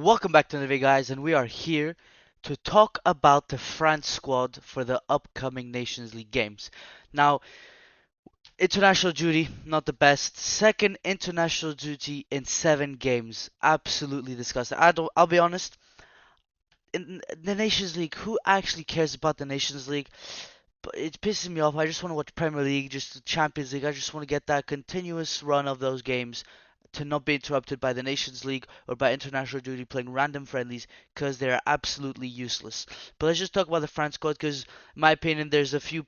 Welcome back to the video, guys, and we are here to talk about the France squad for the upcoming Nations League games. Now, international duty, not the best. Second international duty in 7 games. Absolutely disgusting. I'll be honest, in the Nations League, who actually cares about the Nations League? But it pisses me off. I just want to watch Premier League, just the Champions League. I just want to get that continuous run of those games to not be interrupted by the Nations League or by international duty playing random friendlies because they're absolutely useless. But let's just talk about the France squad because, in my opinion, there's a few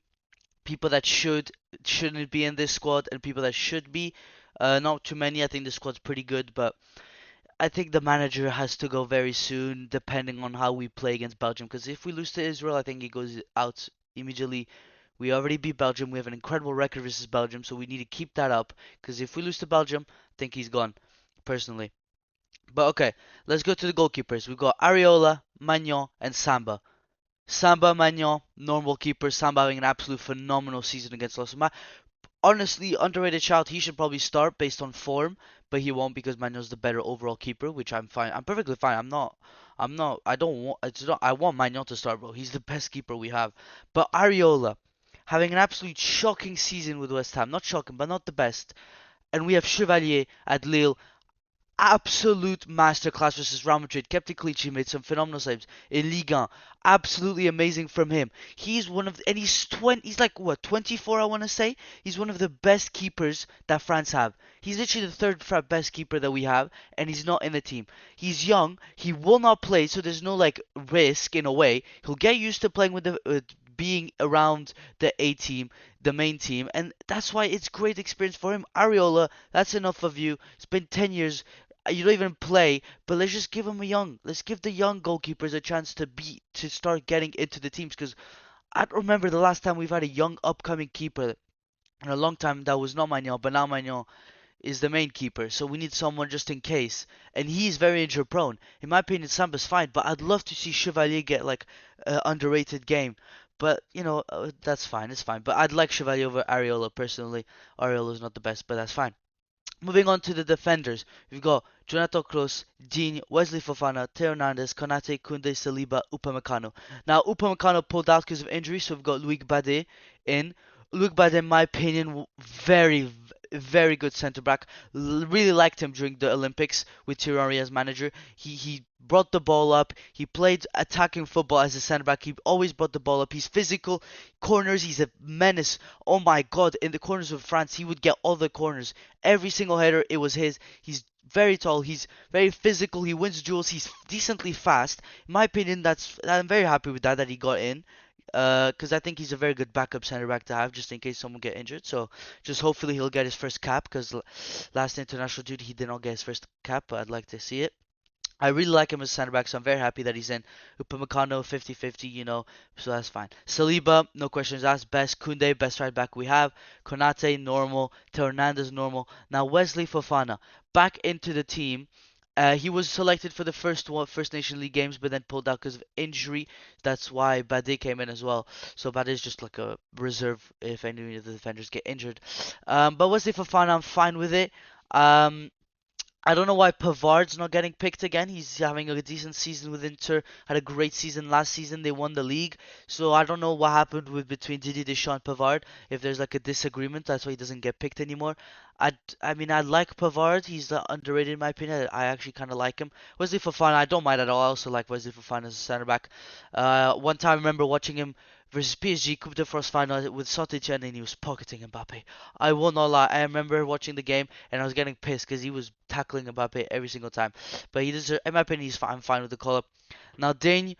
people that shouldn't be in this squad and people that should be. Not too many. I think the squad's pretty good, but I think the manager has to go very soon, depending on how we play against Belgium. Because if we lose to Israel, I think he goes out immediately. We already beat Belgium. We have an incredible record versus Belgium, so we need to keep that up. Because if we lose to Belgium, I think he's gone, personally. But okay, let's go to the goalkeepers. We've got Areola, Magnon, and Samba. Samba, Magnon, normal keeper. Samba having an absolute phenomenal season against Los Honestly, underrated shout. He should probably start based on form, but he won't because Manuel's the better overall keeper, which I'm fine. I'm perfectly fine. I'm not. I'm not. I don't want. It's not. I want Manuel to start, bro. He's the best keeper we have. But Ariola, having an absolute shocking season with West Ham. Not shocking, but not the best. And we have Chevalier at Lille, absolute masterclass versus Real Madrid. Kept it clean. She made some phenomenal saves in Ligue 1. Absolutely amazing from him. He's one of, and he's 20. He's like what 24, I want to say. He's one of the best keepers that France have. He's literally the third best keeper that we have, and he's not in the team. He's young. He will not play, so there's no like risk in a way. He'll get used to playing with the. Being around the A team, the main team, and that's why it's great experience for him. Ariola, that's enough of you. It's been 10 years. You don't even play, but let's just give him a young. Let's give the young goalkeepers a chance to start getting into the teams because I don't remember the last time we've had a young upcoming keeper in a long time that was not Magnon, but now Magnon is the main keeper, so we need someone just in case. And he's very injury prone. In my opinion, Samba's fine, but I'd love to see Chevalier get like an underrated game. But that's fine. It's fine. But I'd like Chevalier over Areola personally. Areola's not the best, but that's fine. Moving on to the defenders, we've got Jonathan Kroos, Dean, Wesley Fofana, Theo Hernandez, Konate, Kunde, Saliba, Upamecano. Now, Upamecano pulled out because of injury, so we've got Loic Bade in. Loic Bade, in my opinion, very good centre back. Really liked him during the Olympics with Thierry as manager. He brought the ball up. He played attacking football as a centre back. He always brought the ball up. He's physical. Corners, he's a menace. Oh my god, in the corners of France, he would get all the corners. Every single header, it was his. He's very tall. He's very physical. He wins duels. He's decently fast. In my opinion, I'm very happy with that he got in. Because I think he's a very good backup center back to have just in case someone get injured. So just hopefully he'll get his first cap because last international duty he did not get his first cap, but I'd like to see it. I really like him as center back, so I'm very happy that he's in. Upamecano 50-50, so that's fine. Saliba, no questions asked. Best Kunde, best right back we have. Konate, normal. Theo Hernandez, normal. Now Wesley Fofana, back into the team. He was selected for the First Nation League games, but then pulled out because of injury. That's why Bade came in as well. So Bade is just like a reserve if any of the defenders get injured. But Wesley Fofana, I'm fine with it. Um, I don't know why Pavard's not getting picked again. He's having a decent season with Inter. Had a great season last season. They won the league. So I don't know what happened with between Didier Deschamps and Pavard. If there's like a disagreement, that's why he doesn't get picked anymore. I like Pavard. He's underrated in my opinion. I actually kind of like him. Wesley Fofana, I don't mind at all. I also like Wesley Fofana as a center back. One time I remember watching him versus PSG Coupe de France final with Saint-Etienne and he was pocketing Mbappe. I will not lie. I remember watching the game and I was getting pissed because he was tackling Mbappe every single time. But he deserves, in my opinion, he's fine. I'm fine with the call up. Now, Digne,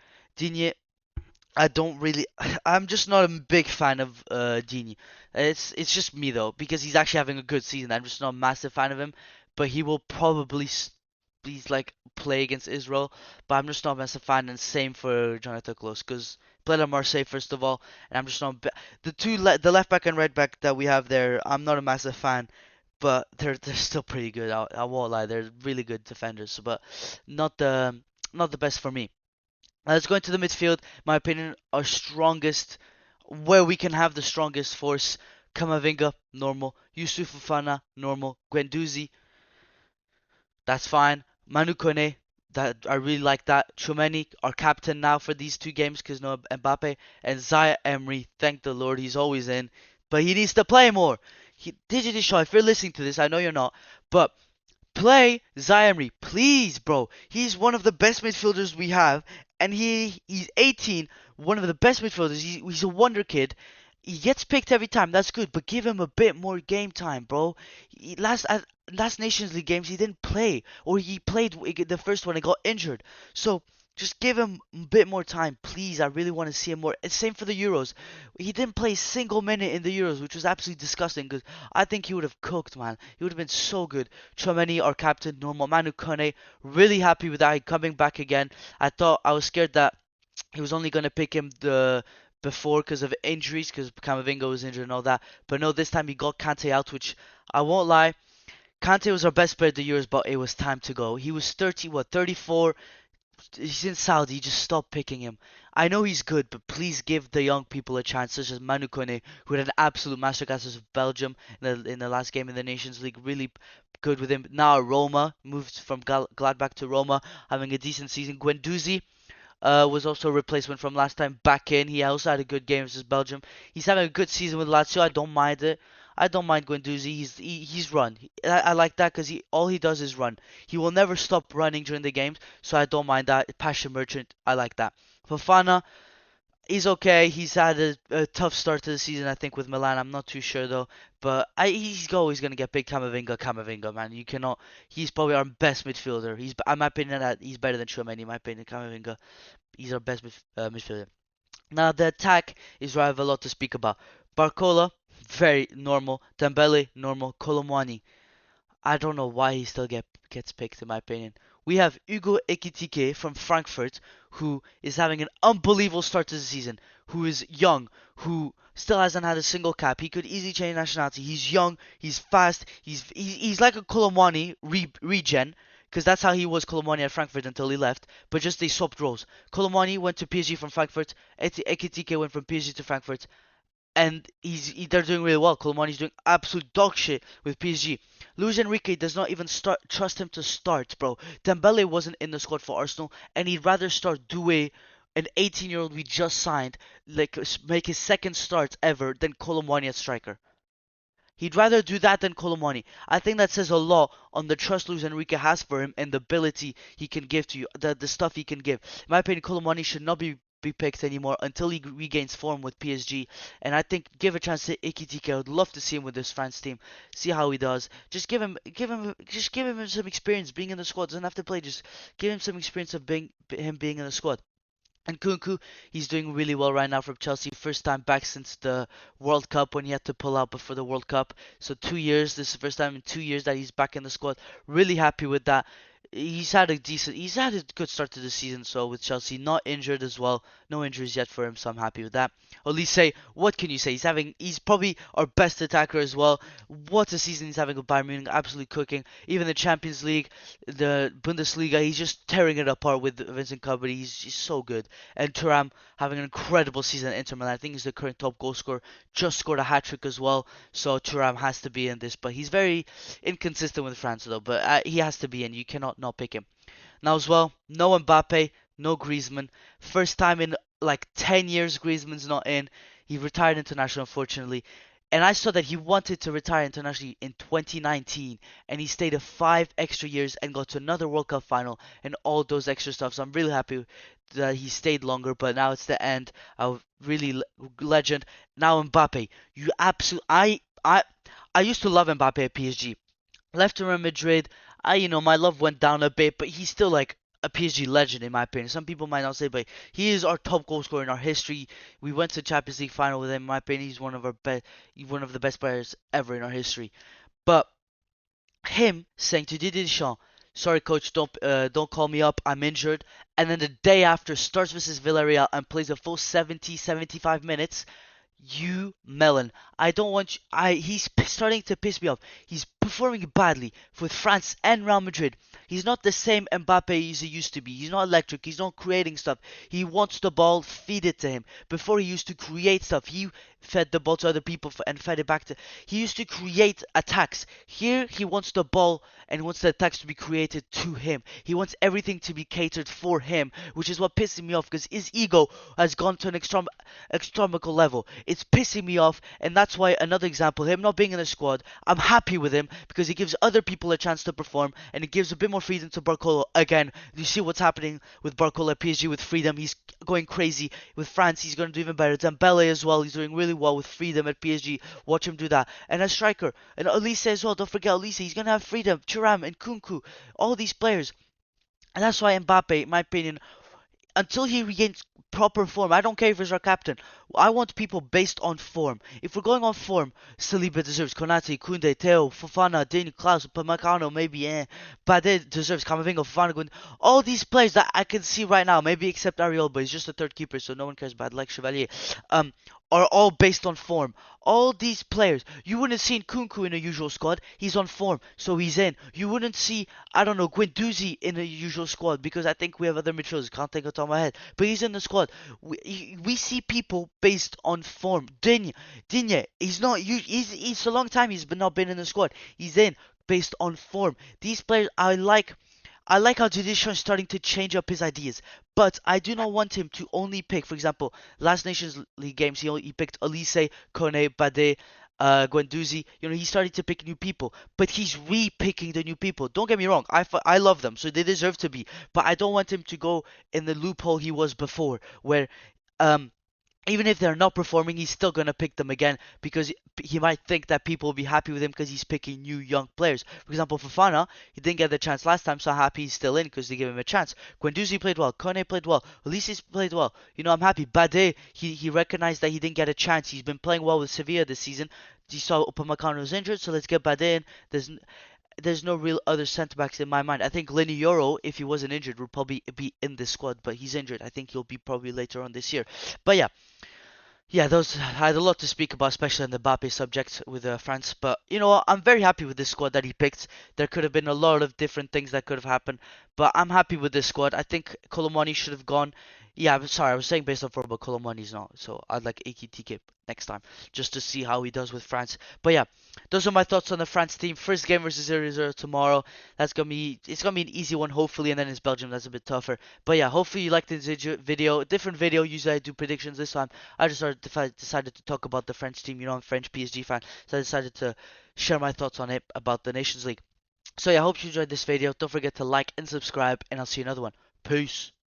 I don't really. I'm just not a big fan of Digne. It's just me though because he's actually having a good season. I'm just not a massive fan of him. But he will probably please like play against Israel, but I'm just not a massive fan. And same for Jonathan Close because played at Marseille first of all, and I'm just not the left back and right back that we have there. I'm not a massive fan, but they're still pretty good. I won't lie, they're really good defenders, but not the not the best for me. Let's go into the midfield. My opinion, our strongest, where we can have the strongest force. Kamavinga, normal. Yusuf Fofana, normal. Guendouzi, that's fine. Manu Kone, That I really like that. Tchouameni, our captain now for these two games because no Mbappe, and Zaya Emery. Thank the Lord, he's always in, but he needs to play more. Didier Deschamps, if you're listening to this, I know you're not, but play Zaya Emery, please, bro. He's one of the best midfielders we have, and he's 18, one of the best midfielders. He's a wonder kid. He gets picked every time. That's good, but give him a bit more game time, bro. Last Nations League games he didn't play, or he played the first one and got injured. So just give him a bit more time, please. I really want to see him more. And same for the Euros. He didn't play a single minute in the Euros, which was absolutely disgusting because I think he would have cooked, man. He would have been so good. Tchouameni, our captain, normal. Manu Kone, really happy with that. He coming back again. I was scared that he was only going to pick him the before because of injuries, because Camavinga was injured and all that. But no, this time he got Kante out, which I won't lie. Kante was our best player of the Euros, but it was time to go. He was 34. He's in Saudi. Just stop picking him. I know he's good, but please give the young people a chance, such as Manu Kone, who had an absolute masterclass with Belgium in the last game in the Nations League. Really good with him. Now Roma moved from Gladbach to Roma, having a decent season. Guendouzi was also a replacement from last time back in. He also had a good game versus Belgium. He's having a good season with Lazio. I don't mind it. I don't mind Guendouzi. He's run. I like that because all he does is run. He will never stop running during the games, so I don't mind that. Passion merchant. I like that. Fofana, he's okay. He's had a tough start to the season, I think, with Milan. I'm not too sure though, but he's always gonna get big. Camavinga, man. You cannot. He's probably our best midfielder. In my opinion, that he's better than Tchouameni. In my opinion, Camavinga. He's our best midfielder. Now the attack is where I have a lot to speak about. Barcola, very normal. Dembele, normal. Colomwani, I don't know why he still gets picked in my opinion. We have Hugo Ekitike from Frankfurt, who is having an unbelievable start to the season, who is young, who still hasn't had a single cap. He could easily change nationality. He's young, he's fast, he's like a Colomwani regen, because that's how he was Colomwani at Frankfurt until he left, but just they swapped roles. Colomwani went to PSG from Frankfurt, Ekitike went from PSG to Frankfurt, and they're doing really well. Colomani's doing absolute dog shit with PSG. Luis Enrique does not even trust him to start, bro. Dembele wasn't in the squad for Arsenal, and he'd rather start Doué, an 18-year-old we just signed, like make his second start ever, than Colomani at striker. He'd rather do that than Colomani. I think that says a lot on the trust Luis Enrique has for him and the ability he can give to you, the stuff he can give. In my opinion, Colomani should not be picked anymore until he regains form with PSG. And I think give a chance to Ekitike. I would love to see him with this France team. See how he does. Just give him some experience being in the squad. Doesn't have to play. Just give him some experience of being in the squad. And Nkunku, he's doing really well right now for Chelsea. First time back since the World Cup when he had to pull out before the World Cup. So 2 years. This is the first time in 2 years that he's back in the squad. Really happy with that. He's had a good start to the season. So with Chelsea, not injured as well. No injuries yet for him. So I'm happy with that. Olise, what can you say? He's probably our best attacker as well. What a season he's having with Bayern Munich. Absolutely cooking. Even the Champions League, the Bundesliga, he's just tearing it apart with Vincent Kompany. He's so good. And Thuram having an incredible season at Inter Milan. I think he's the current top goal scorer. Just scored a hat trick as well. So Thuram has to be in this. But he's very inconsistent with France though. But he has to be in. You cannot not pick him. Now as well, no Mbappe, no Griezmann. First time in like 10 years Griezmann's not in. He retired international unfortunately. And I saw that he wanted to retire internationally in 2019, and he stayed 5 extra years and got to another World Cup final and all those extra stuff. So I'm really happy that he stayed longer. But now it's the end. Really legend. Now Mbappe, you absolute. I used to love Mbappe at PSG. Left to Real Madrid. My love went down a bit, but he's still like a PSG legend in my opinion. Some people might not say, but he is our top goal scorer in our history. We went to Champions League final with him. In my opinion, he's one of the best players ever in our history. But him saying to Didier Deschamps, "Sorry, coach, don't call me up. I'm injured," and then the day after starts versus Villarreal and plays a full 70, 75 minutes. You melon. I don't want you, he's starting to piss me off. He's performing badly with France and Real Madrid. He's not the same Mbappe as he used to be. He's not electric. He's not creating stuff. He wants the ball, feed it to him. Before he used to create stuff. He fed the ball to other people and fed it back to. He used to create attacks. Here he wants the ball and wants the attacks to be created to him. He wants everything to be catered for him, which is what pisses me off because his ego has gone to an astronomical level. It's pissing me off, and that's why another example, him not being in the squad, I'm happy with him because he gives other people a chance to perform and it gives a bit more freedom to Barcola. Again, you see what's happening with Barcola at PSG with freedom. He's going crazy. With France, he's going to do even better. Dembele as well, he's doing really well with freedom at PSG. Watch him do that. And a striker, and Olise as well. Don't forget Olise. He's going to have freedom. Thuram and Kunku, all these players. And that's why Mbappe, in my opinion, until he regains proper form, I don't care if he's our captain. I want people based on form. If we're going on form, Saliba deserves. Konate, Kunde, Theo, Fofana, Dani, Klaus, Pamecano, maybe Bade deserves. Camavinga, Fofana, Kunde. All these players that I can see right now, maybe except Ariel, but he's just a third keeper, so no one cares about like Chevalier. Are all based on form. All these players, you wouldn't have seen Kunku in a usual squad. He's on form, so he's in. You wouldn't see, I don't know, Guendouzi in a usual squad because I think we have other midfielders. Can't think of the top of my head, but he's in the squad. We see people based on form. Digne, he's not. He's a long time he's not been in the squad. He's in based on form. These players, I like how Deschamps is starting to change up his ideas, but I do not want him to only pick, for example, last Nations League games, he picked Olise, Kone, Bade, Guendouzi. You know, he's starting to pick new people, but he's re-picking the new people. Don't get me wrong, I love them, so they deserve to be, but I don't want him to go in the loophole he was before, where um even if they're not performing, he's still going to pick them again because he might think that people will be happy with him because he's picking new young players. For example, Fofana, he didn't get the chance last time, so I'm happy he's still in because they gave him a chance. Guendouzi played well. Kone played well. Ulysses played well. You know, I'm happy. Bade, he recognized that he didn't get a chance. He's been playing well with Sevilla this season. You saw Upamecano was injured, so let's get Bade in. There's no real other centre backs in my mind. I think Lenny Yoro, if he wasn't injured, would probably be in this squad, but he's injured. I think he'll be probably later on this year. But yeah, those I had a lot to speak about, especially on the Mbappe subject with France. But you know what? I'm very happy with this squad that he picked. There could have been a lot of different things that could have happened, but I'm happy with this squad. I think Colomani should have gone. Yeah, I'm sorry, I was saying based on form, but Colomani's not. So I'd like Ekitike next time just to see how he does with France. But yeah, those are my thoughts on the France team. First game versus 0-0 tomorrow. It's gonna be an easy one hopefully, and then it's Belgium. That's a bit tougher. But yeah, hopefully you liked this video. Different video. Usually I do predictions. This time I just decided to talk about the French team. You know, I'm a French PSG fan, so I decided to share my thoughts on it about the Nations League. So yeah, I hope you enjoyed this video. Don't forget to like and subscribe, and I'll see you in another one. Peace.